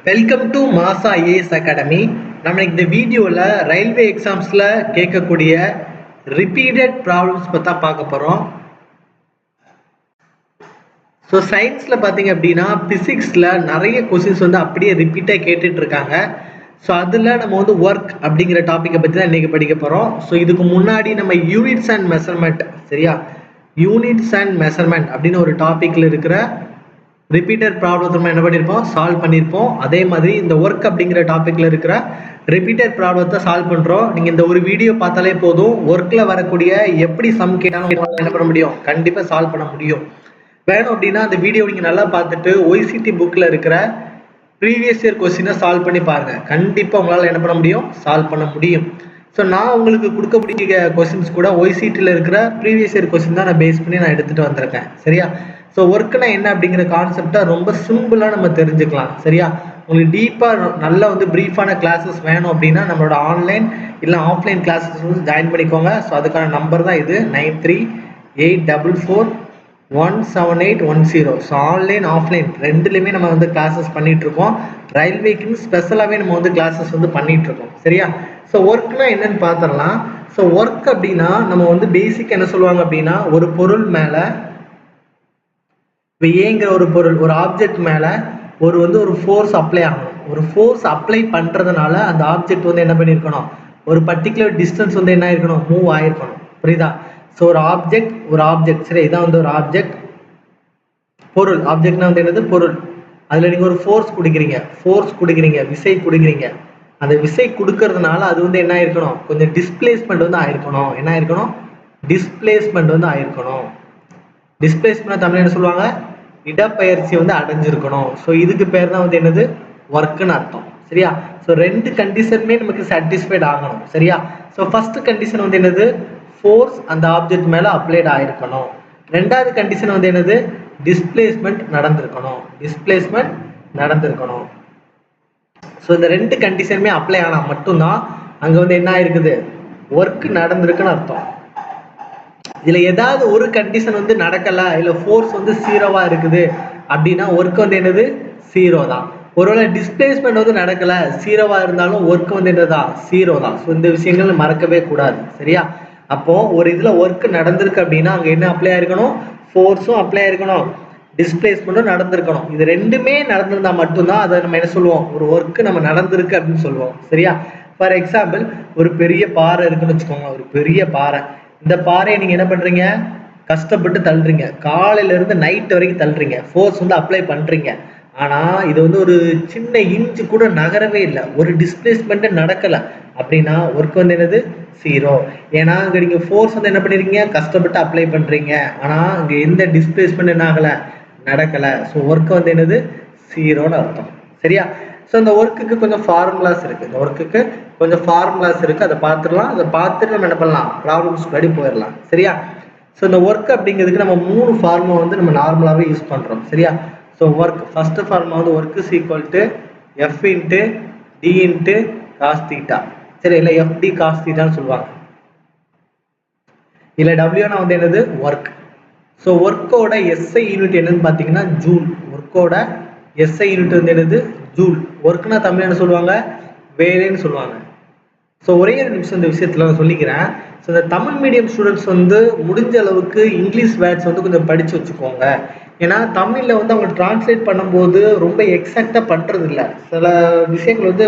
Welcome to மாசா IAS academy. நம்ம இந்த வீடியோவில் ரயில்வே எக்ஸாம்ஸில் கேட்கக்கூடிய ரிப்பீட்டட் ப்ராப்ளம்ஸ் பற்றி தான் பார்க்க போகிறோம். ஸோ சயின்ஸில் பார்த்தீங்க அப்படின்னா பிசிக்ஸில் நிறைய கொஸ்டின்ஸ் வந்து அப்படியே ரிப்பீட்டாக கேட்டுட்டு இருக்காங்க. ஸோ அதில் நம்ம வந்து ஒர்க் அப்படிங்கிற டாப்பிக்கை பற்றி தான் இன்றைக்கி படிக்க போகிறோம். ஸோ இதுக்கு முன்னாடி நம்ம யூனிட்ஸ் அண்ட் மெஷர்மெண்ட், சரியா, யூனிட்ஸ் அண்ட் மெஷர்மெண்ட் அப்படின்னு ஒரு டாப்பிக்கில் இருக்கிற ரிப்பீட்டட் ப்ராப்ளத்தை நம்ம என்ன பண்ணியிருப்போம், சால்வ் பண்ணியிருப்போம். அதே மாதிரி இந்த ஒர்க் அப்படிங்கிற டாப்பிக்கில் இருக்கிற ரிப்பீட்டட் ப்ராப்ளத்தை சால்வ் பண்ணுறோம். நீங்கள் இந்த ஒரு வீடியோ பார்த்தாலே போதும், ஒர்க்கில் வரக்கூடிய எப்படி சம் கேட்டாலும் என்ன பண்ண முடியும், கண்டிப்பாக சால்வ் பண்ண முடியும். வேணும் அப்படின்னா அந்த வீடியோ நீங்கள் நல்லா பார்த்துட்டு ஒய்சிடி புக்கில் இருக்கிற ப்ரீவியஸ் இயர் கொஸ்டினை சால்வ் பண்ணி பாருங்கள். கண்டிப்பாக உங்களால் என்ன பண்ண முடியும், சால்வ் பண்ண முடியும். ஸோ நான் உங்களுக்கு கொடுக்கக்கூடிய கொஸ்டின்ஸ் கூட ஒய்சிடியில் இருக்கிற ப்ரீவியஸ் இயர் கொஸ்டின் தான் நான் பேஸ் பண்ணி நான் எடுத்துகிட்டு வந்திருக்கேன், சரியா. ஸோ ஒர்க்குனா என்ன அப்படிங்கிற கான்செப்டை ரொம்ப சிம்பிளாக நம்ம தெரிஞ்சுக்கலாம், சரியா. உங்களுக்கு டீப்பாக நல்லா வந்து ப்ரீஃபான கிளாஸஸ் வேணும் அப்படின்னா நம்மளோட ஆன்லைன் இல்லை ஆஃப்லைன் கிளாஸஸ் வந்து ஜாயின் பண்ணிக்கோங்க. ஸோ அதுக்கான நம்பர் தான் இது 9384417810. ஸோ ஆன்லைன் ஆஃப்லைன் ரெண்டுலேயுமே நம்ம வந்து கிளாஸஸ் பண்ணிகிட்ருக்கோம். ரயில்வேக்குன்னு ஸ்பெஷலாகவே நம்ம வந்து கிளாஸஸ் வந்து பண்ணிகிட்ருக்கோம், சரியா. ஸோ ஒர்க்னா என்னன்னு பார்த்துடலாம். ஸோ ஒர்க் அப்படின்னா நம்ம வந்து பேசிக் என்ன சொல்லுவாங்க அப்படின்னா, ஒரு பொருள் மேலே இப்போ ஏங்கிற ஒரு பொருள், ஒரு ஆப்ஜெக்ட் மேலே ஒரு ஃபோர்ஸ் அப்ளை ஆகணும். ஒரு ஃபோர்ஸ் அப்ளை பண்ணுறதுனால அந்த ஆப்ஜெக்ட் வந்து என்ன பண்ணியிருக்கணும், ஒரு பர்டிகுலர் டிஸ்டன்ஸ் வந்து என்ன ஆயிருக்கணும், மூவ் ஆயிருக்கணும், புரியுதா. ஸோ ஒரு ஆப்ஜெக்ட் சரி, இதான் வந்து ஒரு ஆப்ஜெக்ட். பொருள், ஆப்ஜெக்ட்னா வந்து என்னது, பொருள். அதில் நீங்கள் ஒரு ஃபோர்ஸ் கொடுக்குறீங்க, விசை கொடுக்குறீங்க. அந்த விசை கொடுக்கறதுனால அது வந்து என்ன ஆயிருக்கணும், கொஞ்சம் டிஸ்பிளேஸ்மெண்ட் வந்து ஆயிருக்கணும். என்ன ஆயிருக்கணும், டிஸ்பிளேஸ்மெண்ட் வந்து ஆயிருக்கணும். டிஸ்பிளேஸ்மெண்ட் தமிழ் என்ன சொல்லுவாங்க, இடப்பெயர்ச்சி வந்து அடைஞ்சிருக்கணும். ஸோ இதுக்கு பேர் தான் வந்து என்னது, ஒர்க்குன்னு அர்த்தம், சரியா. ஸோ ரெண்டு கண்டிஷனுமே நமக்கு சாட்டிஸ்ஃபைட் ஆகணும், சரியா. ஸோ ஃபர்ஸ்ட் கண்டிஷன் வந்து என்னது, ஃபோர்ஸ் அந்த ஆப்ஜெக்ட் மேலே அப்ளைட் ஆயிருக்கணும். ரெண்டாவது கண்டிஷன் வந்து என்னது, டிஸ்பிளேஸ்மெண்ட் நடந்திருக்கணும். ஸோ இந்த ரெண்டு கண்டிஷனுமே அப்ளை ஆனால் மட்டும்தான் அங்கே வந்து என்ன ஆயிருக்குது, ஒர்க் நடந்திருக்குன்னு அர்த்தம். இதில் ஏதாவது ஒரு கண்டிஷன் வந்து நடக்கலை, இல்லை ஃபோர்ஸ் வந்து ஜீரோவாக இருக்குது அப்படின்னா ஒர்க் வந்து என்னது, ஜீரோ தான். ஒருவேளை டிஸ்பிளேஸ்மெண்ட் வந்து நடக்கலை, ஜீரோவாக இருந்தாலும் ஒர்க் வந்து என்னதான், ஜீரோ தான். ஸோ இந்த விஷயங்கள் மறக்கவே கூடாது, சரியா. அப்போ ஒரு இதில் ஒர்க் நடந்திருக்கு அப்படின்னா அங்கே என்ன அப்ளை ஆயிருக்கணும், ஃபோர்ஸும் அப்ளை ஆயிருக்கணும், டிஸ்பிளேஸ்மெண்ட்டும் நடந்திருக்கணும். இது ரெண்டுமே நடந்திருந்தா மட்டும்தான் அதை நம்ம என்ன சொல்லுவோம், ஒரு ஒர்க் நம்ம நடந்திருக்கு அப்படின்னு சொல்லுவோம், சரியா. ஃபார் எக்ஸாம்பிள் ஒரு பெரிய பாறை இருக்குன்னு வச்சுக்கோங்க, ஒரு பெரிய பாறை. இந்த பாறையை நீங்க என்ன பண்றீங்க, கஷ்டப்பட்டு தள்ளுறீங்க, காலையில இருந்து நைட் வரைக்கும் தள்ளுறீங்க, ஃபோர்ஸ் வந்து அப்ளை பண்றீங்க. ஆனா இது வந்து ஒரு சின்ன இன்ச்சு கூட நகரவே இல்லை, ஒரு டிஸ்பிளேஸ்மெண்ட் நடக்கல அப்படின்னா ஒர்க் வந்து என்னது, ஜீரோ. ஏன்னா அங்க நீங்க ஃபோர்ஸ் வந்து என்ன பண்ணிருக்கீங்க, கஷ்டப்பட்டு அப்ளை பண்றீங்க, ஆனா இங்க எந்த டிஸ்பிளேஸ்மெண்ட் என்ன ஆகல, நடக்கல. ஸோ ஒர்க் வந்து என்னது, ஜீரோன்னு அர்த்தம், சரியா. ஸோ இந்த ஒர்க்குக்கு கொஞ்சம் ஃபார்முலாஸ் இருக்கு, அதை பார்த்துடலாம். அதை பார்த்துட்டு நம்ம என்ன பண்ணலாம், ப்ராப்ளம்ஸ் முன்னாடி போயிடலாம், சரியா. ஸோ இந்த ஒர்க் அப்படிங்கிறதுக்கு நம்ம 3 ஃபார்முலா வந்து நம்ம நார்மலாகவே யூஸ் பண்ணுறோம், சரியா. ஸோ ஒர்க் ஃபர்ஸ்ட் ஃபார்முலா வந்து work is equal to F into T into cos theta, சரி, இல்லை எஃப்டி காஸ் தீட்டான்னு சொல்லுவாங்க, இல்லை டபிள்யூனா வந்து என்னது, ஒர்க். ஸோ ஒர்க்கோட எஸ்ஐ யூனிட் என்னன்னு பார்த்தீங்கன்னா ஜூல். ஒர்க்கோட எஸ்ஐ யூனிட் வந்து என்னது, ஜூல். ஒர்க்னா தமிழ் என்ன சொல்லுவாங்க, வேலைன்னு சொல்லுவாங்க. ஸோ ஒரே ஒரு நிமிஷம் இந்த விஷயத்தில் நான் சொல்லிக்கிறேன். ஸோ இந்த தமிழ் மீடியம் ஸ்டூடெண்ட்ஸ் வந்து முடிஞ்ச அளவுக்கு இங்கிலீஷ் வேர்ட்ஸ் வந்து கொஞ்சம் படித்து வச்சுக்கோங்க. ஏன்னா தமிழில் வந்து அவங்க டிரான்ஸ்லேட் பண்ணும்போது ரொம்ப எக்ஸாக்டாக பண்ணுறது இல்லை. சில விஷயங்கள் வந்து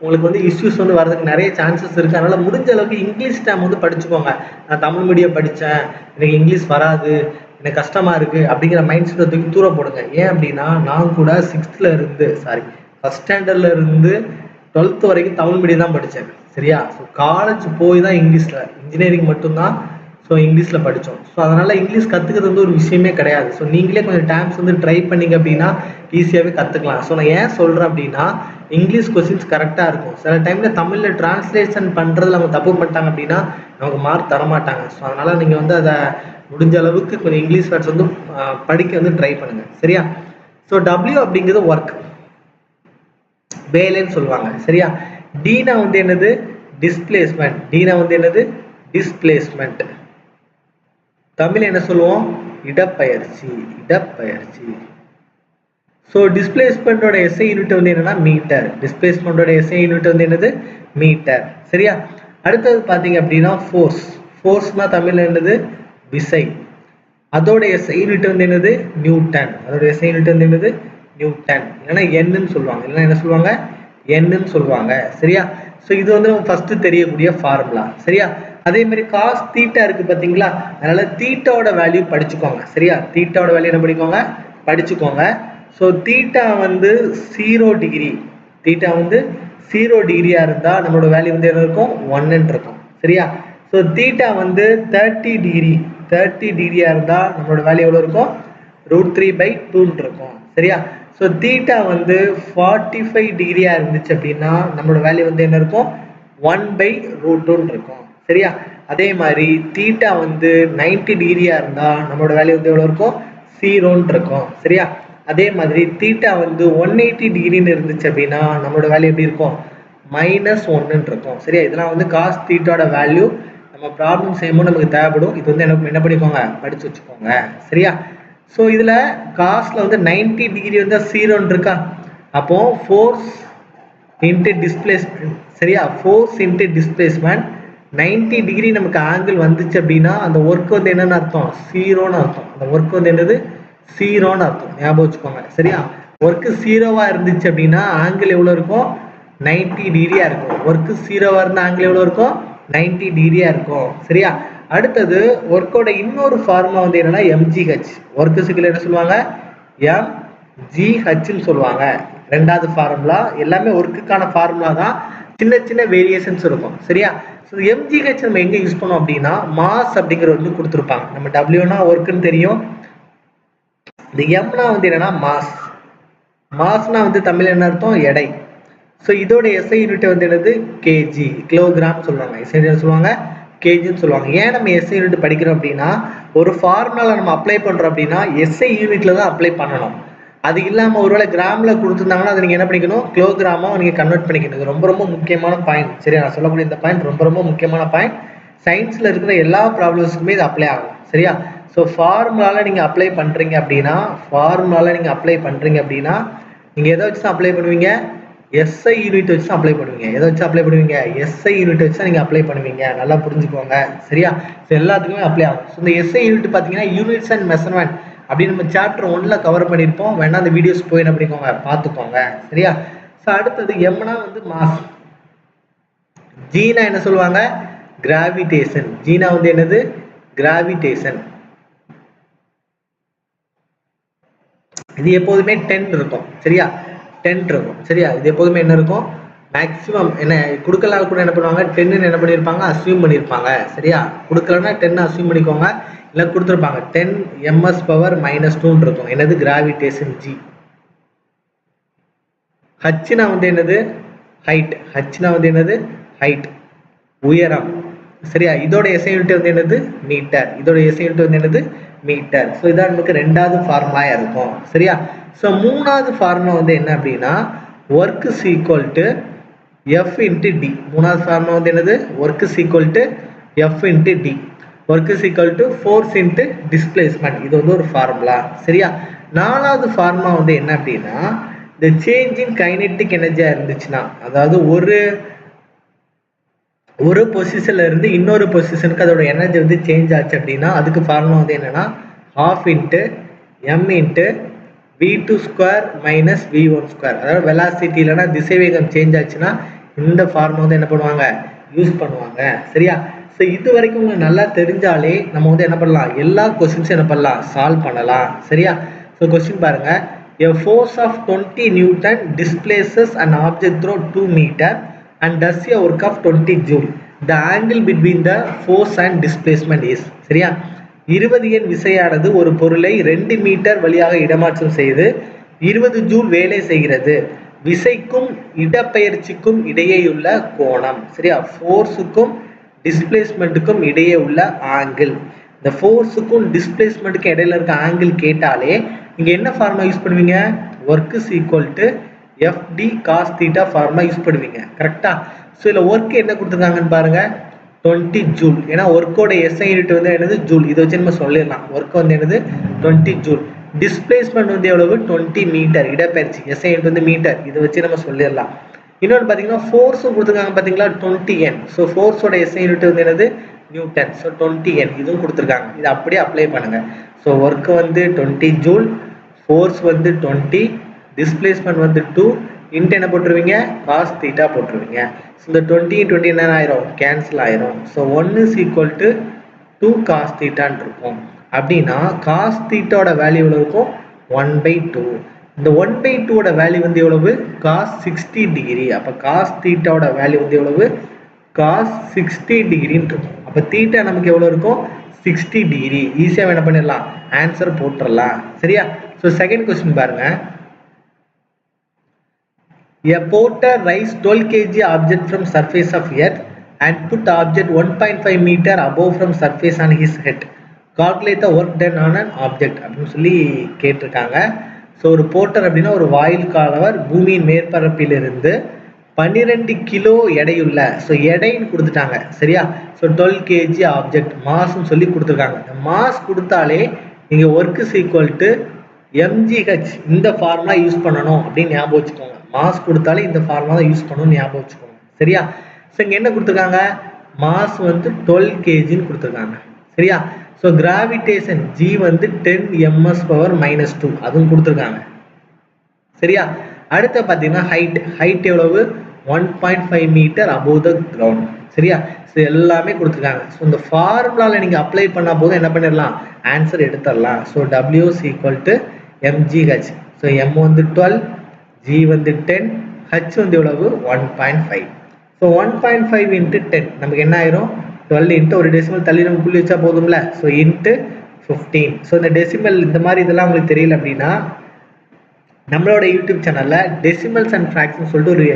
உங்களுக்கு வந்து இஷ்யூஸ் வந்து வரதுக்கு நிறைய சான்சஸ் இருக்குது. அதனால் முடிஞ்ச அளவுக்கு இங்கிலீஷ் டேம் வந்து படிச்சுக்கோங்க. நான் தமிழ் மீடியம் படித்தேன், எனக்கு இங்கிலீஷ் வராது, எனக்கு கஷ்டமாக இருக்குது அப்படிங்கிற மைண்ட் செட்டை தூக்கி தூர போடுங்க. ஏன் அப்படின்னா நான் கூட ஃபஸ்ட் ஸ்டாண்டர்டில் இருந்து 12th வரைக்கும் தமிழ் மீடியம் தான் படித்தேன், சரியா. ஸோ காலேஜ் போய் தான் இங்கிலீஷில், இன்ஜினியரிங் மட்டும்தான் ஸோ இங்கிலீஷில் படித்தோம். ஸோ அதனால் இங்கிலீஷ் கற்றுக்கிறது வந்து ஒரு விஷயமே கிடையாது. ஸோ நீங்களே கொஞ்சம் டைம்ஸ் வந்து ட்ரை பண்ணிங்க அப்படின்னா ஈஸியாகவே கற்றுக்கலாம். ஸோ நான் ஏன் சொல்கிறேன் அப்படின்னா இங்கிலீஷ் கொஸ்டின்ஸ் கரெக்டாக இருக்கும். சில டைமில் தமிழில் டிரான்ஸ்லேஷன் பண்ணுறதுல அவங்க தப்பு பண்ணிட்டாங்க அப்படின்னா நமக்கு மார்க் தரமாட்டாங்க. ஸோ அதனால் நீங்கள் வந்து அதை முடிஞ்ச அளவுக்கு கொஞ்சம் இங்கிலீஷ் வேர்ட்ஸ் வந்து படிக்க வந்து ட்ரை பண்ணுங்கள், சரியா. ஸோ டபிள்யூ அப்படிங்கிறது ஒர்க், வேலைன்னு சொல்லுவாங்க, சரியா. டீனா வந்து என்னது, டிஸ்பிளேஸ்மெண்ட். தமிழ் என்ன சொல்லுவோம், இடப்பெயர்ச்சி. ஸோ டிஸ்பிளேஸ்மெண்ட்டோட எஸ்ஐ யூனிட் வந்து என்னன்னா மீட்டர். டிஸ்பிளேஸ்மெண்ட்டோட எஸ்ஐ யூனிட் வந்து என்னது மீட்டர். சரியா? அடுத்தது பார்த்தீங்க அப்படின்னா ஃபோர்ஸ். ஃபோர்ஸ்னா தமிழ்ல என்னது விசை. அதோட எஸ்ஐ யூனிட் வந்து என்னது நியூட்டன். அதோட எஸ்ஐ யூனிட் வந்து என்னது நியூட்டன். இல்லைன்னா என்னன்னு சொல்லுவாங்க. இல்லைன்னா என்ன சொல்லுவாங்க என்னன்னு சொல்லுவாங்க. சரியா? ஸோ இது வந்து நம்ம ஃபர்ஸ்ட் தெரியக்கூடிய ஃபார்முலா. சரியா? அதே மாதிரி காஸ் தீட்டா இருக்கு பார்த்தீங்களா, அதனால தீட்டாவோட வேல்யூ படிச்சுக்கோங்க. சரியா? தீட்டாவோட வேல்யூ என்ன பண்ணிக்கோங்க படிச்சுக்கோங்க. ஸோ தீட்டா வந்து 0 டிகிரி. தீட்டா வந்து 0 டிகிரியா இருந்தா நம்மளோட வேல்யூ வந்து என்ன இருக்கும் 1 இருக்கும். சரியா? ஸோ தீட்டா வந்து 30 டிகிரி 30 டிகிரியா இருந்தா நம்மளோட வேல்யூ எவ்வளோ இருக்கும் √3/2 இருக்கும். சரியா? ஸோ தீட்டா வந்து 45 டிகிரியா இருந்துச்சு அப்படின்னா நம்மளோட வேல்யூ வந்து என்ன இருக்கும் 1/√2 இருக்கும். சரியா? அதே மாதிரி தீட்டா வந்து 90 டிகிரியா இருந்தா நம்மளோட வேல்யூ வந்து எவ்வளோ இருக்கும் 0 இருக்கும். சரியா? அதே மாதிரி தீட்டா வந்து 180 டிகிரின்னு இருந்துச்சு அப்படின்னா நம்மளோட வேல்யூ எப்படி இருக்கும் -1 இருக்கும். சரியா? இதெல்லாம் வந்து காஸ் தீட்டாவோட வேல்யூ நம்ம ப்ராப்ளம் செய்யும்போது நமக்கு தேவைப்படும். இது வந்து என்ன பண்ணிக்கோங்க படிச்சு வச்சுக்கோங்க. சரியா? ஸோ இதுல காஸ்ட்ல வந்து 90 டிகிரி வந்து 0 இருக்கா, அப்போ ஃபோர்ஸ் இன்ட்டு டிஸ்பிளேஸ்மெண்ட். சரியா? ஃபோர்ஸ் இன்ட்டு டிஸ்பிளேஸ்மெண்ட் 90 டிகிரி நமக்கு ஆங்கிள் வந்துச்சு அப்படின்னா அந்த ஒர்க் வந்து என்னன்னு அர்த்தம் 0ன்னு அர்த்தம். அந்த ஒர்க் வந்து என்னது 0ன்னு அர்த்தம். ஞாபகம் வச்சுக்கோங்க. சரியா? ஒர்க் 0வா இருந்துச்சு அப்படின்னா ஆங்கிள் எவ்வளவு இருக்கும் 90 டிகிரியா இருக்கும். ஒர்க் 0வா இருந்த ஆங்கிள் எவ்வளவு இருக்கும் 90 டிகிரியா இருக்கும். சரியா? அடுத்தது ஒர்க்கோட இன்னொரு ஃபார்முலா வந்து என்னன்னா எம்ஜிஹெச். ஒர்க் சிக்கல் என்ன சொல்லுவாங்க எம்ஜிஹெச்னு சொல்லுவாங்க. ரெண்டாவது ஃபார்முலா எல்லாமே ஒர்க்குக்கான ஃபார்முலா தான், சின்ன சின்ன வேரியேஷன்ஸ் இருக்கும். சரியா? ஸோ எம்ஜிஹெச் நம்ம எங்க யூஸ் பண்ணோம் அப்படின்னா மாஸ் அப்படிங்கிற வந்து கொடுத்துருப்பாங்க. நம்ம டபிள்யூனா ஒர்க்குன்னு தெரியும், இந்த எம்னா வந்து என்னன்னா மாஸ். மாஸ்னா வந்து தமிழ் என்ன அர்த்தம் எடை. ஸோ இதோட எஸ்ஐ யூனிட் வந்து என்னது கேஜி, கிலோகிராம் சொல்லுவாங்க. எஸ்ஐ சொல்லுவாங்க கேஜின்னு சொல்லுவாங்க. ஏன் நம்ம எஸ்ஐ யூனிட் படிக்கிறோம் அப்படின்னா ஒரு ஃபார்முலா நம்ம அப்ளை பண்றோம் அப்படின்னா எஸ்ஐ யூனிட்ல தான் அப்ளை பண்ணணும். அது இல்லாம ஒருவேளை கிராம்ல கொடுத்துருந்தாங்கன்னா அதை நீங்க என்ன பண்ணிக்கணும் கிலோகிராமா நீங்க கன்வெர்ட் பண்ணிக்கணும். இது ரொம்ப ரொம்ப முக்கியமான பாயிண்ட். சரியா? நான் சொல்லக்கூடிய இந்த பாயிண்ட் ரொம்ப ரொம்ப முக்கியமான பாயிண்ட். சயின்ஸ்ல இருக்கிற எல்லா ப்ராப்ளம்ஸுக்குமே இது அப்ளை ஆகும். சரியா? ஸோ ஃபார்முலால நீங்க அப்ளை பண்றீங்க அப்படின்னா நீங்க எதை வச்சு அப்ளை பண்ணுவீங்க எஸ்ஐ யூனிட் வச்சு அப்ளை பண்ணுவீங்க. எதை வச்சு அப்ளை பண்ணுவீங்க எஸ்ஐ யூனிட் வச்சு நீங்க அப்ளை பண்ணுவீங்க. நல்லா புரிஞ்சுக்கோங்க. சரியா? ஸோ எல்லாத்துக்குமே அப்ளை ஆகும். ஸோ இந்த எஸ்ஐ யூனிட் பார்த்தீங்கன்னா யூனிட்ஸ் அண்ட் மெஷர்மெண்ட் அப்படின்னு நம்ம சாப்டர் 1ல கவர் பண்ணியிருப்போம். வேணா அந்த வீடியோஸ் போய் என்ன பண்ணிக்கோங்க பார்த்துக்கோங்க. சரியா? ஸோ அடுத்தது எம்னா வந்து மாஸ், ஜீனா என்ன சொல்லுவாங்க கிராவிடேஷன். ஜீனா வந்து என்னது கிராவிடேஷன். இது எப்போதுமே 10 இருக்கும். சரியா? 10 இருக்கும். சரியா? இது எப்போதுமே என்ன இருக்கும் மேக்ஸிமம் என்ன கொடுக்கலாம் கூட என்ன பண்ணுவாங்க 10ன்னு என்ன பண்ணியிருப்பாங்க அஸ்யூம் பண்ணியிருப்பாங்க. சரியா? கொடுக்கலன்னா 10 அஸ்யூம் பண்ணிக்கோங்க, இல்லை கொடுத்துருப்பாங்க 10 ms பவர் -2 இருக்கும். என்னது கிராவிடேஷன் ஜி. ஹச்னா வந்து என்னது ஹைட். ஹச்னா வந்து என்னது ஹைட், உயரம். சரியா? இதோட எஸ்ஐ யூனிட் வந்து என்னது மீட்டர். இதோட எஸ்ஐ யூனிட் வந்து என்னது மீட்டர். ஸோ இதான் நமக்கு ரெண்டாவது ஃபார்முலா இருக்கும். சரியா? ஸோ மூணாவது ஃபார்முலா வந்து என்ன அப்படின்னா work is equal to F into T. மூணாவது ஃபார்முலா வந்து என்னது work is equal to F into T. Work is equal to force into displacement. இது வந்து ஒரு ஃபார்முலா. சரியா? நாலாவது ஃபார்முலா வந்து என்ன அப்படின்னா இந்த சேஞ்ச் இன் கைனெட்டிக் எனர்ஜியா இருந்துச்சுன்னா, அதாவது ஒரு பொசிஷன்ல இருந்து இன்னொரு பொசிஷனுக்கு அதோட எனர்ஜி வந்து சேஞ்ச் ஆச்சு அப்படின்னா அதுக்கு ஃபார்முலா வந்து என்னன்னா ½ into m into v2 square minus v1 square. அதாவது வெலாசிட்டி இல்லைன்னா திசைவேகம் சேஞ்ச் ஆச்சுன்னா இந்த ஃபார்முலா வந்து என்ன பண்ணுவாங்க யூஸ் பண்ணுவாங்க. சரியா? ஸோ இது வரைக்கும் உங்களுக்கு நல்லா தெரிஞ்சாலே நம்ம வந்து என்ன பண்ணலாம் எல்லா கொஸ்டின்ஸும் என்ன பண்ணலாம் சால்வ் பண்ணலாம். சரியா? ஸோ கொஸ்டின் பாருங்க, a force of 20 Newton displaces an object through 2 meter and does a work of 20 joule. The angle between the force and displacement is. சரியா? 20 எண் விசையானது ஒரு பொருளை 2 மீட்டர் வழியாக இடமாற்றம் செய்து 20 ஜூல் வேலை செய்கிறது. விசைக்கும் இடப்பெயர்ச்சிக்கும் இடையேயுள்ள கோணம். சரியா? ஃபோர்ஸுக்கும் டிஸ்பிளேஸ்மெண்ட்டுக்கும் இடையே உள்ள ஆங்கிள். இந்த ஃபோர்ஸுக்கும் டிஸ்பிளேஸ்மெண்ட்டுக்கும் இடையில இருக்க ஆங்கிள் கேட்டாலே நீங்க என்ன ஃபார்முலா யூஸ் பண்ணுவீங்க work is equal to FT cos theta formula use பண்ணுவீங்க. கரெக்டா? ஸோ இதில் ஒர்க் என்ன கொடுத்துருக்காங்கன்னு பாருங்க 20 ஜூல். ஏன்னா ஒர்க்கோட எஸ்ஐ யூனிட் வந்து என்னது ஜூல். இதை வச்சு நம்ம சொல்லிடலாம் ஒர்க் வந்து என்னது 20 ஜூல். டிஸ்பிளேஸ்மெண்ட் வந்து எவ்வளவு 20 மீட்டர் இடப்பெயர்ச்சி எஸ்ஐ யூனிட் வந்து மீட்டர் இதை வச்சு நம்ம சொல்லிடலாம். இன்னொன்று பார்த்தீங்கன்னா ஃபோர்ஸும் கொடுத்துருக்காங்க பார்த்தீங்களா 20N. ஸோ ஃபோர்ஸோட எஸ்ஐ யூனிட் வந்து என்னது நியூட்டன். ஸோ 20N இதுவும் கொடுத்துருக்காங்க. இதை அப்படியே அப்ளை பண்ணுங்க. ஸோ ஒர்க் வந்து 20 ஜூல், ஃபோர்ஸ் வந்து 20, டிஸ்பிளேஸ்மெண்ட் வந்து 2, இன்ட்டு என்ன போட்டுருவீங்க காஸ் தீட்டா போட்டுருவீங்க. ஸோ இந்த 20 என்ன ஆயிரும் கேன்சல் ஆயிரும். So 1 is equal to 2 cos தீட்டான்னு இருக்கும். அப்படின்னா காஸ் தீட்டாவோட வேல்யூ எவ்வளவு இருக்கும் 1/2. இந்த 1/2 வேல்யூ வந்து எவ்வளவு காஸ் 60 டிகிரி. அப்போ காஸ் தீட்டாவோட வேல்யூ வந்து எவ்வளவு காஸ் 60 டிகிரின்னு இருக்கும். அப்போ தீட்டா நமக்கு எவ்வளவு இருக்கும் 60 டிகிரி. ஈஸியாக என்ன பண்ணிடலாம் ஆன்சர் போட்டுடலாம். சரியா? ஸோ செகண்ட் கொஸ்டின் பாருங்க. A porter raised 12 kg object from surface of earth and put object 1.5 meter above from surface on his head. Calculate the work done on an object அப்படின்னு சொல்லி கேட்டிருக்காங்க. So ஒரு Porter அப்படின்னா ஒரு வாயில் காலவர் பூமியின் மேற்பரப்பிலிருந்து 12 கிலோ எடையுள்ள, ஸோ எடைன்னு கொடுத்துட்டாங்க. சரியா? ஸோ 12 kg ஆப்ஜெக்ட் மாஸ்ன்னு சொல்லி கொடுத்துருக்காங்க. இந்த மாஸ் கொடுத்தாலே நீங்கள் work is equal to mgh இந்த ஃபார்முலா யூஸ் பண்ணணும் அப்படின்னு ஞாபகம் வச்சுக்கோங்க. மாஸ் கொடுத்தாலே இந்த ஃபார்முலா தான் யூஸ் பண்ணணும்னு ஞாபகம் வச்சுக்கோங்க. சரியா? ஸோ இங்கே என்ன கொடுத்துருக்காங்க மாஸ் வந்து 12 kgன்னு கொடுத்துருக்காங்க. சரியா? ஸோ கிராவிடேஷன் g வந்து 10 ms⁻⁻2 அதுவும் கொடுத்துருக்காங்க. சரியா? அடுத்து பார்த்தீங்கன்னா ஹைட் எவ்வளவு 1.5 மீட்டர் அபோவ் த கிரவுண்ட். சரியா? ஸோ எல்லாமே கொடுத்துருக்காங்க. ஸோ இந்த ஃபார்முலாவில் நீங்கள் அப்ளை பண்ணால் போதும் என்ன பண்ணிடலாம் ஆன்சர் எடுத்துடலாம். So W is equal to mgh. So m வந்து 12, g வந்து 10, h வந்து எவ்வளவு 1.5. ஸோ 1.5 into 10 நமக்கு என்ன ஆயிரும் 12 into ஒரு டெசிமல் தள்ளி நம்ம புள்ளி வச்சா போதும்ல. So into 15. ஸோ இந்த டெசிமல் இந்த மாதிரி இதெல்லாம் உங்களுக்கு தெரியல அப்படின்னா நம்மளோட யூடியூப் சேனலில் டெசிமல்ஸ் அண்ட் ஃப்ராக்ஷன் சொல்லிட்டு ஒரு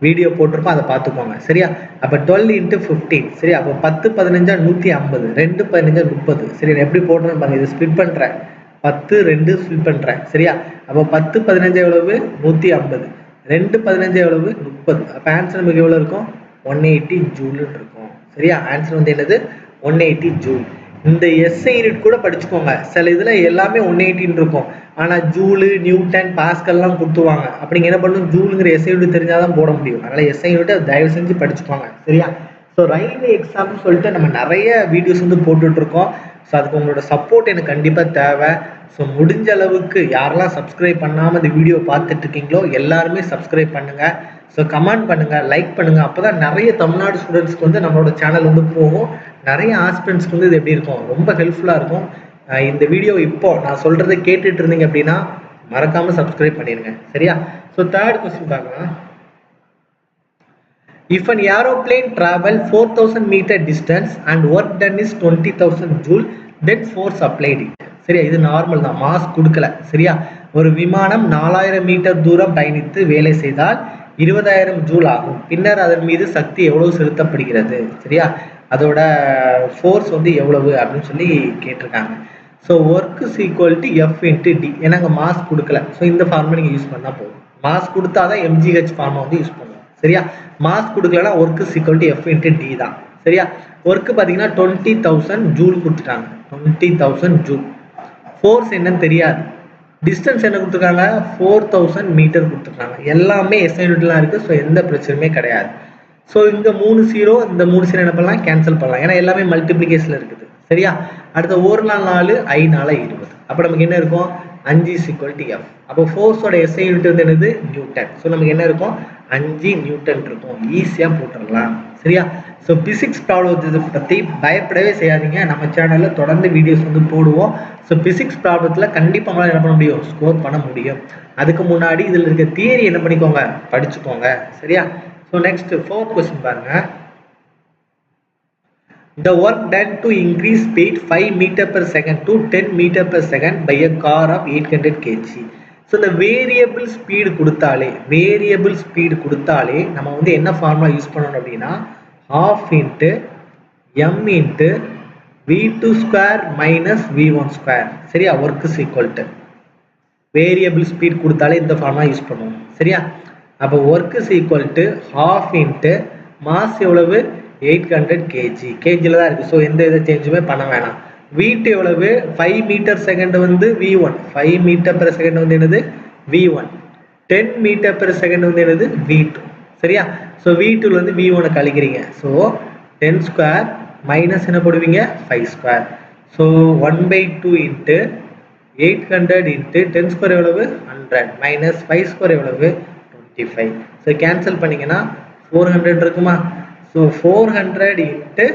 வீடியோ போட்டிருப்போம், அதை பார்த்துக்கோங்க. சரியா? அப்போ 12 into 15. சரி, அப்போ 10 15 150, 2 15 30. சரி, நான் எப்படி போடுறேன்னு பாருங்க. இதை ஸ்பிட் பண்ணுறேன், 10 2 ஸ்பிட் பண்ணுறேன். சரியா? அப்போ 10 15 எவ்வளவு 150, 2 15 எவ்வளவு 30. அப்போ ஆன்சர் நமக்கு எவ்வளோ இருக்கும் 180 ஜூல்னு இருக்கும். சரியா? ஆன்சர் வந்து என்னது 180 ஜூல். இந்த எஸ்ஐ யூனிட் கூட படிச்சுக்கோங்க. சில இதில் எல்லாமே 180 இருக்கும், ஆனால் ஜூலு நியூட்டன் பாஸ்கல்லாம் கொடுத்துருவாங்க. அப்படிங்க என்ன பண்ணணும் ஜூலுங்கிற எஸ்ஐ யூனிட் தெரிஞ்சால் தான் போட முடியும். அதனால் எஸ்ஐ யூனிட்டை தயவு செஞ்சு படிச்சுக்கோங்க. சரியா? ஸோ ரயில்வே எக்ஸாம்னு சொல்லிட்டு நம்ம நிறைய வீடியோஸ் வந்து போட்டுட்ருக்கோம். ஸோ அதுக்கு உங்களோட சப்போர்ட் எனக்கு கண்டிப்பாக தேவை. ஸோ முடிஞ்ச அளவுக்கு யாரெல்லாம் சப்ஸ்கிரைப் பண்ணாமல் இந்த வீடியோ பார்த்துட்டு இருக்கீங்களோ எல்லாருமே சப்ஸ்கிரைப் பண்ணுங்கள். ஸோ கமெண்ட் பண்ணுங்கள், லைக் பண்ணுங்கள். அப்போ தான் நிறைய தமிழ்நாடு ஸ்டூடெண்ட்ஸ்க்கு வந்து நம்மளோட சேனல் வந்து போகும். நிறைய ஆஸ்பிரண்ட்ஸ்க்கு வந்து இது எப்படி இருக்கும் ரொம்ப ஹெல்ப்ஃபுல்லாக இருக்கும். இந்த வீடியோ இப்போ நான் சொல்கிறத கேட்டுட்டு இருந்தீங்க அப்படின்னா மறக்காமல் சப்ஸ்கிரைப் பண்ணிடுங்க. சரியா? ஸோ தேர்ட் கொஸ்டின் பார்க்கலாம். If an aeroplane travel 4000 meter distance and work done is 20,000 joule, then force applied it. சரியா? இது நார்மல் தான், மாஸ் கொடுக்கல. சரியா? ஒரு விமானம் 4000 மீட்டர் தூரம் பயணித்து வேலை செய்தால் 20,000 ஜூல் ஆகும். பின்னர் அதன் மீது சக்தி எவ்வளவு செலுத்தப்படுகிறது? சரியா? அதோட ஃபோர்ஸ் வந்து எவ்வளவு அப்படின்னு சொல்லி கேட்டிருக்காங்க. So work is equal to F into T. ஏன்னா அங்கே மாஸ் கொடுக்கல. ஸோ இந்த ஃபார்முலா நீங்கள் யூஸ் பண்ணால் போதும். மாஸ் கொடுத்தா தான் mgh ஃபார்முலா வந்து யூஸ் பண்ணுவோம். சரியா? மாஸ் கொடுக்கலன்னா work is equal to F into T தான். சரியா? ஒர்க்கு பார்த்தீங்கன்னா 20,000 ஜூல் கொடுத்துட்டாங்க. 20,000 ஜூல். ஃபோர்ஸ் என்னன்னு தெரியாது. டிஸ்டன்ஸ் என்ன கொடுத்துருக்காங்க 4000 மீட்டர் கொடுத்துருக்காங்க. எல்லாமே எஸ்ஐ யூனிட்லாம் இருக்குது. ஸோ எந்த பிரச்சனையுமே கிடையாது. ஸோ இங்கே 3 0, இந்த 3 0 என்ன பண்ணலாம் கேன்சல் பண்ணலாம், ஏன்னா எல்லாமே மல்டிப்ளிகேஷனில் இருக்குது. சரியா? அடுத்த 1 4 4 I 4 20. அப்போ நமக்கு என்ன இருக்கும் 5 is equal to F. அப்போ ஃபோர்ஸோட எஸ்ஐ யூனிட் வந்து என்னது நியூட்டன். ஸோ நமக்கு என்ன இருக்கும் 5 நியூட்டன் இருக்கும். ஈஸியாக போட்டுடலாம். சரியா? ஸோ பிசிக்ஸ் ப்ராப்ளத்தை பற்றி பயப்படவே செய்யாதீங்க. நம்ம சேனலில் தொடர்ந்து வீடியோஸ் வந்து போடுவோம். ஸோ பிசிக்ஸ் ப்ராப்ளத்தில் கண்டிப்பாக நம்மளால் என்ன பண்ண முடியும் ஸ்கோர் பண்ண முடியும். அதுக்கு முன்னாடி இதில் இருக்க தியரி என்ன பண்ணிக்கோங்க படிச்சுக்கோங்க. சரியா? ஸோ நெக்ஸ்ட் ஃபோர்த் கொஸ்டின் பாருங்க. The work done to increase speed 5 meter per second to 10 meter per second by a car of 800 kg. So இந்த வேரியபிள் ஸ்பீடு கொடுத்தாலே நம்ம வந்து என்ன ஃபார்முலா யூஸ் பண்ணணும் அப்படின்னா ½ into m into v2 square minus v1 square. சரியா? Work is equal to variable speed கொடுத்தாலே இந்த ஃபார்முலா யூஸ் பண்ணுவோம். சரியா? அப்போ work is equal to ½ into mass எவ்வளவு 800 kg. கேஜியில் தான் இருக்குது. ஸோ எந்த இதை சேஞ்சுமே பண்ண வேணாம். v2 எவ்வளவு 5 மீட்டர் செகண்ட் வந்து v1, 5 மீட்டர் பெர் செகண்ட் வந்து என்னது v1, 10 மீட்டர் பெர் செகண்ட் வந்து என்னது v2. சரியா? ஸோ v2 வந்து v1 கழிக்கிறீங்க. ஸோ 10 ஸ்கொயர் மைனஸ் என்ன போடுவீங்க 5 square. So 1/2 into 800 into 10 square எவ்வளவு 100 மைனஸ் 5 ஸ்கொயர் எவ்வளவு 25. ஸோ கேன்சல் பண்ணிங்கன்னா 400 இருக்குமா? So 400 into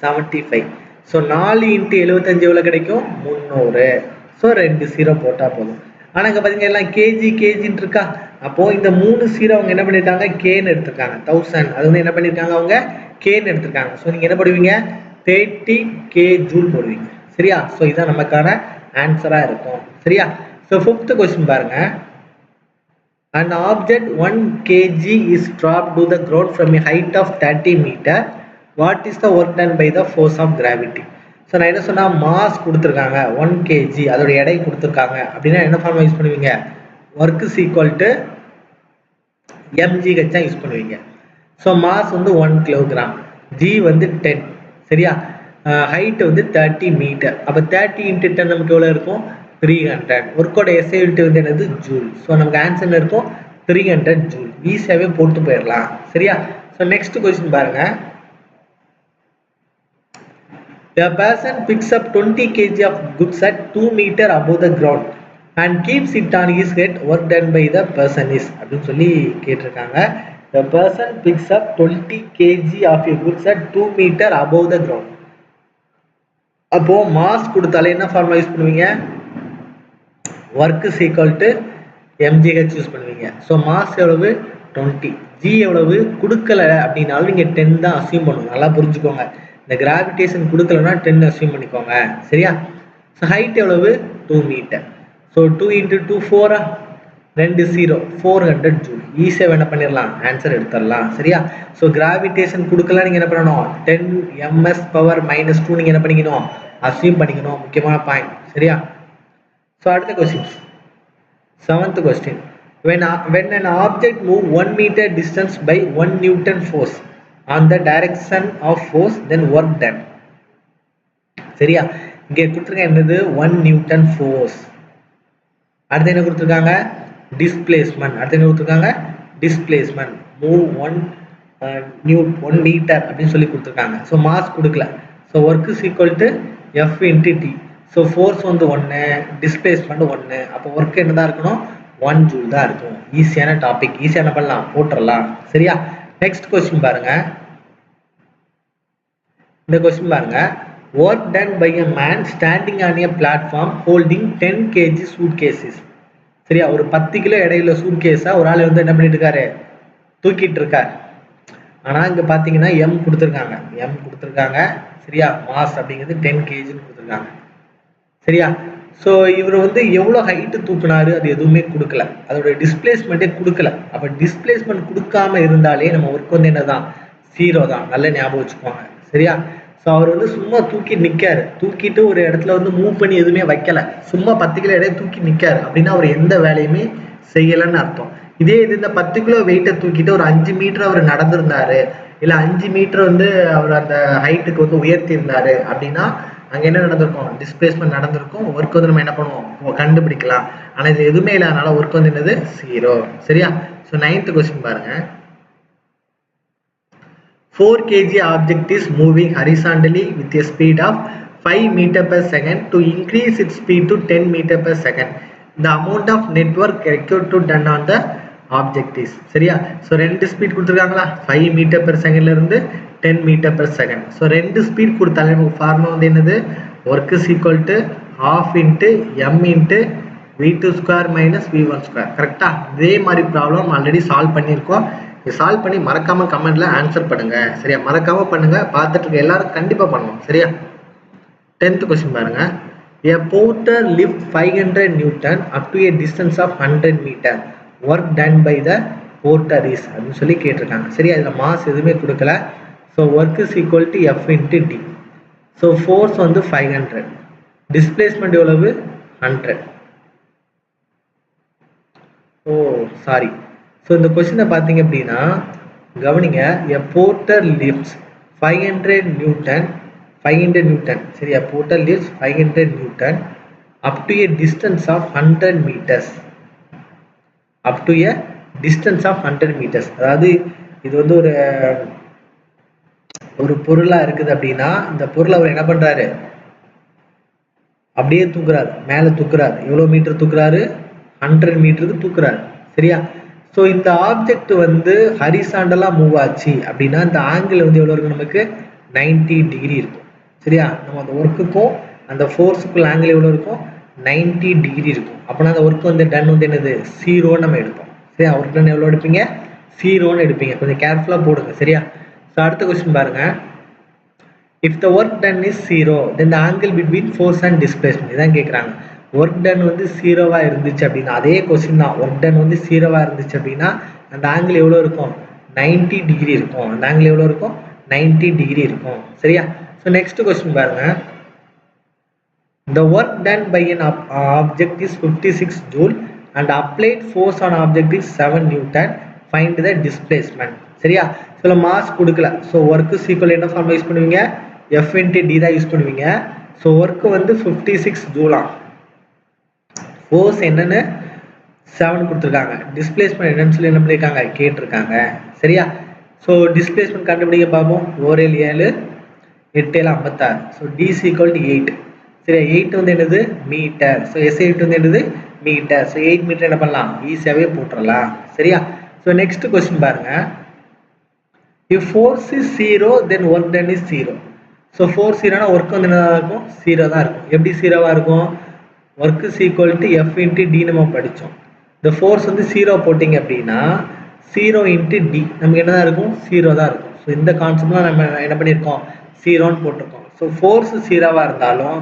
75. ஸோ 4 இன்ட்டு 75 எவ்வளோ கிடைக்கும் 300. ஸோ 2 0 போட்டால் போதும். ஆனால் இங்கே பார்த்தீங்கன்னா எல்லாம் கேஜி கேஜின்னு இருக்கா. அப்போது இந்த 3 0 அவங்க என்ன பண்ணியிருக்காங்க கேன்னு எடுத்திருக்காங்க 1000. அது வந்து என்ன பண்ணியிருக்காங்க அவங்க கேன்னு எடுத்திருக்காங்க. ஸோ நீங்கள் என்ன போடுவீங்க 30 கே ஜூல் போடுவீங்க. சரியா? ஸோ இதுதான் நமக்கான ஆன்சராக இருக்கும். சரியா? ஸோ 5th கொஸ்டின் பாருங்க. An object 1 kg is dropped to the ground from a height of 30 meter. What is the work done by the force of gravity? So நான் என்ன சொன்னால் மாஸ் கொடுத்துருக்காங்க 1 kg, அதோட எடை கொடுத்துருக்காங்க அப்படின்னா என்ன ஃபார்மா யூஸ் பண்ணுவீங்க work is equal to mgh தான் யூஸ் பண்ணுவீங்க. ஸோ மாஸ் வந்து 1 கிலோகிராம், g வந்து 10. சரியா? ஹைட் வந்து 30 மீட்டர். அப்போ 30 இன்ட்டு 10 நமக்கு எவ்வளோ இருக்கும் 300. ஒர்க்கோட எஸ்ஐ யூனிட் வந்து என்னது ஜூல். ஸோ நமக்கு ஆன்சர் இருக்கும் 300 ஜூல். ஈஸியாகவே போட்டு போயிடலாம். சரியா? ஸோ நெக்ஸ்ட் கொஸ்டின் பாருங்க. A person picks up 20 kg of goods at 2 meter above the ground and keeps it on his head. Work done by the person is அப்படின்னு சொல்லி கேட்டிருக்காங்க. The person picks up 20 kg of a goods at 2 meter above the ground. அப்போ mass கொடுத்தாலே என்ன formula use பண்ணுவீங்க work is equal to mgh use பண்ணுவீங்க. So mass எவ்வளவு 20, g எவ்வளவு கொடுக்கல அப்படின்னாலும் நீங்கள் 10 தான் அசியூம் பண்ணணும். நல்லா புரிஞ்சுக்கோங்க. இந்த கிராவிடேஷன் கொடுக்கலன்னா 10 அசியூம் பண்ணிக்கோங்க. சரியா? ஸோ ஹைட் எவ்வளவு 2 மீட்டர். So 2 into 2 4 2 0 400 joule. ஈஸியாக என்ன பண்ணிடலாம் ஆன்சர் எடுத்துடலாம். சரியா? ஸோ கிராவிடேஷன் கொடுக்கலாம் நீங்கள் என்ன பண்ணணும் 10 ms பவர் -2 நீங்கள் என்ன பண்ணிக்கணும் அசியூம் பண்ணிக்கணும். முக்கியமான பாயிண்ட். சரியா? ஸோ அடுத்த question 7th question. when an object move 1 meter distance by 1 Newton force on the direction of force, then work done. சரியா? இங்கே கொடுத்துருக்க என்னது 1 நியூட்டன் ஃபோர்ஸ். அடுத்து என்ன கொடுத்துருக்காங்க டிஸ்பிளேஸ்மெண்ட். அடுத்து என்ன கொடுத்துருக்காங்க டிஸ்பிளேஸ்மெண்ட். மூவ் 1 மீட்டர் அப்படின்னு சொல்லி கொடுத்துருக்காங்க. ஸோ மாஸ் கொடுக்கல. So work is equal to F into T. So force வந்து 1, டிஸ்பிளேஸ்மெண்ட் 1. அப்போ ஒர்க் என்ன தான் இருக்கணும் 1 ஜூல் தான் இருக்கும். ஈஸியான டாபிக். ஈஸியாக என்ன பண்ணலாம் போட்டுடலாம். சரியா? நெக்ஸ்ட் கொஸ்டின் பாருங்க. இந்த கொஸ்டின் பாருங்க. Work done by a man standing on a platform holding 10 kg suitcases. சரியா? ஒரு 10 கிலோ எடையுள்ள சூட்கேஸா ஒரு ஆள் வந்து என்ன பண்ணிட்டு இருக்காரு தூக்கிட்டு இருக்காரு. ஆனால் இங்கே பார்த்தீங்கன்னா எம் கொடுத்துருக்காங்க. சரியா? மாஸ் அப்படிங்கிறது 10 kgன்னு கொடுத்துருக்காங்க. சரியா? ஸோ இவர் வந்து எவ்வளோ ஹைட்டு தூக்குனாரு அது எதுவுமே கொடுக்கல. அதோட டிஸ்பிளேஸ்மெண்ட்டே கொடுக்கல. அப்போ டிஸ்பிளேஸ்மெண்ட் கொடுக்காம இருந்தாலே நம்ம ஒர்க் வந்து என்னதான் 0 தான். நல்ல ஞாபகம் வச்சுக்கோங்க. சரியா? ஸோ அவர் வந்து சும்மா தூக்கி நிற்காரு. தூக்கிட்டு ஒரு இடத்துல வந்து மூவ் பண்ணி எதுவுமே வைக்கல. சும்மா 10 கிலோ எடையை தூக்கி நிற்காரு அப்படின்னா அவர் எந்த வேலையுமே செய்யலைன்னு அர்த்தம். இதே இது இந்த 10 கிலோ வெயிட்டை தூக்கிட்டு ஒரு 5 மீட்டர் அவர் நடந்திருந்தாரு, இல்லை 5 மீட்டர் வந்து அவர் அந்த ஹைட்டுக்கு வந்து உயர்த்தி இருந்தாரு அப்படின்னா அங்கே என்ன நடந்திருக்கும் டிஸ்பிளேஸ்மெண்ட் நடந்திருக்கும். ஒர்க் வந்து நம்ம என்ன பண்ணுவோம் கண்டுபிடிக்கலாம். ஆனால் இது எதுவுமே இல்லாதனால ஒர்க் வந்து என்னது 0. சரியா? ஸோ 9th கொஸ்டின் பாருங்க. 4 kg object is moving horizontally with a speed of 5 meter per second. To increase its speed to 10 meter per second, the amount of network required to done on the object is. சரியா? So 2 speed கொடுத்துருக்காங்களா 5 மீட்டர் per செகண்ட்ல இருந்து 10 மீட்டர் per second. So 2 speed கொடுத்தாலே நமக்கு formula வந்து என்னது work is equal to ½ into m into v2 square minus v1 square. கரெக்டாக இதே மாதிரி ப்ராப்ளம் ஆல்ரெடி சால்வ் பண்ணியிருக்கோம். சால்வ் பண்ணி மறக்காம கமெண்ட்ல ஆன்சர் பண்ணுங்க. சரியா? மறக்காம பண்ணுங்க. பார்த்துட்டு இருக்க எல்லாரும் கண்டிப்பா பண்ணணும். சரியா? 10th கொஸ்டின் பாருங்க. A porter lift 500 Newton up to a distance of 100 meter. Work done by the porter is அப்படின்னு சொல்லி கேட்டிருக்காங்க. சரியா? இதுல மாஸ் எதுவுமே கொடுக்கல. So work is equal to F into T. So force வந்து 500, டிஸ்பிளேஸ்மெண்ட் எவ்வளவு 100. ஓ சாரி. ஸோ இந்த கொஸ்டினை பார்த்தீங்க அப்படின்னா கவனிங்க. எ போர்ட்டர் லிஃப்ட்ஸ் 500 நியூட்டன் 500 Newton. சரியா, total is 500 Newton up to a distance of 100 meters. Up to a distance of 100 meters. அதாவது இது வந்து ஒரு பொருளா இருக்குது அப்படின்னா இந்த பொருளை அவர் என்ன பண்றாரு, அப்படியே தூக்குறாரு, மேல தூக்குறாரு. எவ்வளவு மீட்டர் தூக்குறாரு? 100 மீட்டருக்கு தூக்குறாரு. சரியா, ஸோ இந்த ஆப்ஜெக்ட் வந்து ஹரிசாண்டலா மூவ் ஆச்சு அப்படின்னா இந்த ஆங்கிள் வந்து எவ்வளவு இருக்கும், நமக்கு 90 டிகிரி இருக்கும். சரியா, நம்ம அந்த ஒர்க்குக்கும் அந்த ஃபோர்ஸுக்குள்ள ஆங்கிள் எவ்வளவு இருக்கும், 90 டிகிரி இருக்கும். அப்படின்னா அந்த ஒர்க் வந்து டன் வந்து என்னது, 0 நம்ம எடுப்போம். சரியா, ஒர்க் டன் எவ்வளவு எடுப்பீங்க, 0 எடுப்பீங்க. கொஞ்சம் கேர்ஃபுல்லா போடுங்க. சரியா, ஸோ அடுத்த கொஸ்டின் பாருங்க. If the work done is 0, then the angle between force and displacement. இதான் கேட்குறாங்க. ஒர்க் டன் வந்து 0வா இருந்துச்சு அப்படின்னா, அதே கொஸ்டின் தான். ஒர்க் டன் வந்து 0வா இருந்துச்சு அப்படின்னா அந்த ஆங்கிள் எவ்வளோ இருக்கும், 90 டிகிரி இருக்கும். அந்த ஆங்கிள் எவ்வளோ இருக்கும், 90 டிகிரி இருக்கும். சரியா, ஸோ நெக்ஸ்ட் கொஸ்டின் பாருங்க. The work done by an object is 56 joule and applied force on object is 7 Newton. Find the displacement. சரியா, சில மாஸ் கொடுக்கல. ஸோ ஒர்க்கு சீக்குவல் என்ன ஃபார்ம் யூஸ் பண்ணுவீங்க, F into D தான் use பண்ணுவீங்க. So work வந்து 56 ஜூலாம், force என்னன்னு 7 கொடுத்துருக்காங்க, டிஸ்பிளேஸ்மெண்ட் என்னன்னு சொல்லி என்ன பண்ணியிருக்காங்க, கேட்டிருக்காங்க. சரியா, ஸோ டிஸ்பிளேஸ்மெண்ட் கண்டுபிடிக்க பார்ப்போம். 4 7 8 56. So D is equal to 8. சரியா, 8 வந்து என்னது, மீட்டர். ஸோ S8 வந்து என்னது, மீட்டர். ஸோ 8 மீட்டர் என்ன பண்ணலாம், ஈஸியாகவே போட்டுடலாம். சரியா, ஸோ நெக்ஸ்ட் கொஸ்டின் பாருங்க. If force is 0, then work done is 0. So force 0னா ஒர்க் வந்து என்னதான் இருக்கும், 0 தான் இருக்கும். எப்படி 0வா இருக்கும், work is equal to F into d நம்ம படித்தோம். இந்த ஃபோர்ஸ் வந்து 0 போட்டிங்க அப்படின்னா 0 இன்ட்டு டி நமக்கு என்னதான் இருக்கும், 0 தான் இருக்கும். ஸோ இந்த கான்செப்ட்லாம் நம்ம என்ன பண்ணியிருக்கோம், 0ன்னு போட்டிருக்கோம். ஸோ ஃபோர்ஸ் 0வா இருந்தாலும்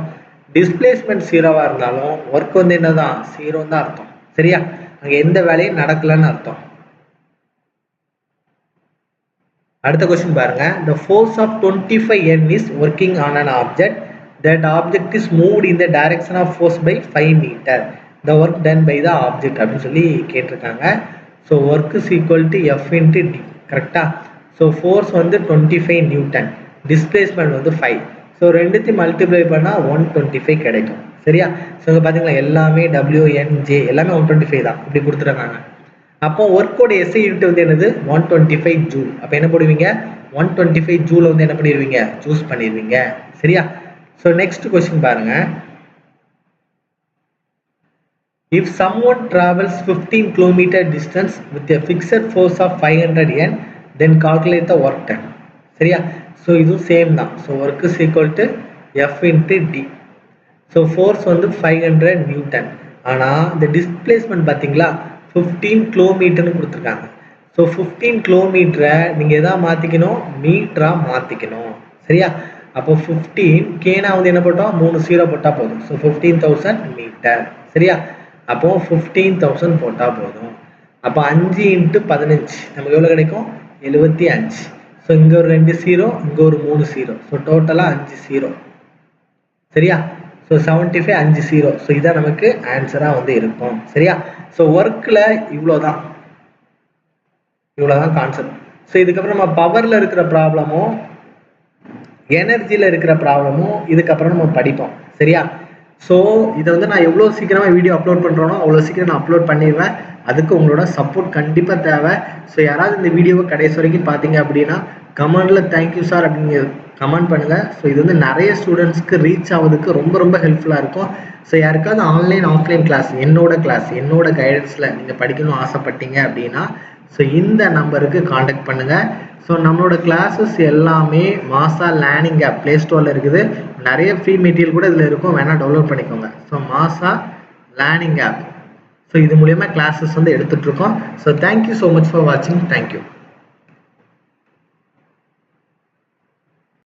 டிஸ்பிளேஸ்மெண்ட் 0வா இருந்தாலும் ஒர்க் வந்து என்னதான், 0 தான் அர்த்தம். சரியா, அங்கே எந்த வேலையும் நடக்கலன்னு அர்த்தம். அடுத்த கொஸ்டின் பாருங்க. The force of 25 N is working on an object. That object is moved in the direction of force by 5 meter. The work done by the object அப்படின்னு சொல்லி கேட்டிருக்காங்க. So work is equal to F into T. கரெக்டா, so force வந்து 25 Newton, displacement வந்து 5. So ரெண்டுத்தையும் multiply பண்ணால் 125 கிடைக்கும். சரியா, ஸோ இங்கே பார்த்தீங்களா எல்லாமே WNJ எல்லாமே 125 தான் இப்படி கொடுத்துருக்காங்க. அப்போ ஒர்க்கோட எஸ்ஐ யூனிட் வந்து என்னது, 125 ஜூல். அப்போ என்ன போடுவீங்க, 125 ஜூல வந்து என்ன பண்ணிடுவீங்க, சூஸ் பண்ணிடுவீங்க. சரியா, ஸோ நெக்ஸ்ட் கொஸ்டின் பாருங்க. If someone travels 15 kilometer distance with a fixed force of 500 N, then calculate the work done. சரியா, ஸோ இதுவும் சேம் தான். So work is equal to F into T. So force வந்து 500 Newton. ஆனால் இந்த displacement பார்த்தீங்களா 15 கிலோமீட்டர்னு கொடுத்துருக்காங்க. So 15 கிலோமீட்டரை நீங்கள் எதா மாற்றிக்கணும், மீட்டராக மாற்றிக்கணும். சரியா, அப்போ 15 கேனா வந்து என்ன போட்டோம், 3 0 போட்டால் போதும். ஸோ 15,000 மீட்டர். சரியா, அப்போ 15,000 போட்டால் போதும். அப்போ 5 இன்ட்டு 15 நமக்கு எவ்வளோ கிடைக்கும், 75. ஸோ இங்கே ஒரு 2 0, இங்கே ஒரு 3 0. ஸோ டோட்டலாக 5 0. சரியா, ஸோ 75 5 0. ஸோ இதான் நமக்கு ஆன்சராக வந்து இருக்கும். சரியா, ஸோ ஒர்க்கில் இவ்வளோதான் கான்செப்ட். ஸோ இதுக்கப்புறம் நம்ம பவரில் இருக்கிற ப்ராப்ளமும் எனர்ஜியில் இருக்கிற ப்ராப்ளமும் இதுக்கப்புறம் நம்ம படிப்போம். சரியா, ஸோ இதை வந்து நான் எவ்வளோ சீக்கிரமாக வீடியோ அப்லோட் பண்ணுறோனோ அவ்வளோ சீக்கிரம் நான் அப்லோட் பண்ணிடுவேன். அதுக்கு உங்களோட சப்போர்ட் கண்டிப்பாக தேவை. ஸோ யாராவது இந்த வீடியோவை கடைசி வரைக்கும் பார்த்தீங்க அப்படின்னா கமெண்டில் தேங்க்யூ சார் அப்படிங்க கமெண்ட் பண்ணுங்கள். ஸோ இது வந்து நிறைய ஸ்டூடெண்ட்ஸ்க்கு ரீச் ஆகுறதுக்கு ரொம்ப ரொம்ப ஹெல்ப்ஃபுல்லாக இருக்கும். ஸோ யாருக்காவது ஆன்லைன் ஆஃப்லைன் கிளாஸ் என்னோட கைடன்ஸில் நீங்கள் படிக்கணும்னு ஆசைப்பட்டீங்க அப்படின்னா ஸோ இந்த நம்பருக்கு காண்டாக்ட் பண்ணுங்கள். ஸோ நம்மளோட கிளாஸஸ் எல்லாமே மாசா லேர்னிங் ஆப் ப்ளே ஸ்டோரில் இருக்குது. நிறைய ஃப்ரீ மெட்டீரியல் கூட இதில் இருக்கும், வேணால் டவுன்லோட் பண்ணிக்கோங்க. ஸோ மாசா லேர்னிங் ஆப். ஸோ இது மூலயமா கிளாஸஸ் வந்து எடுத்துகிட்ருக்கோம். So thank you so much for வாட்சிங். தேங்க்யூ.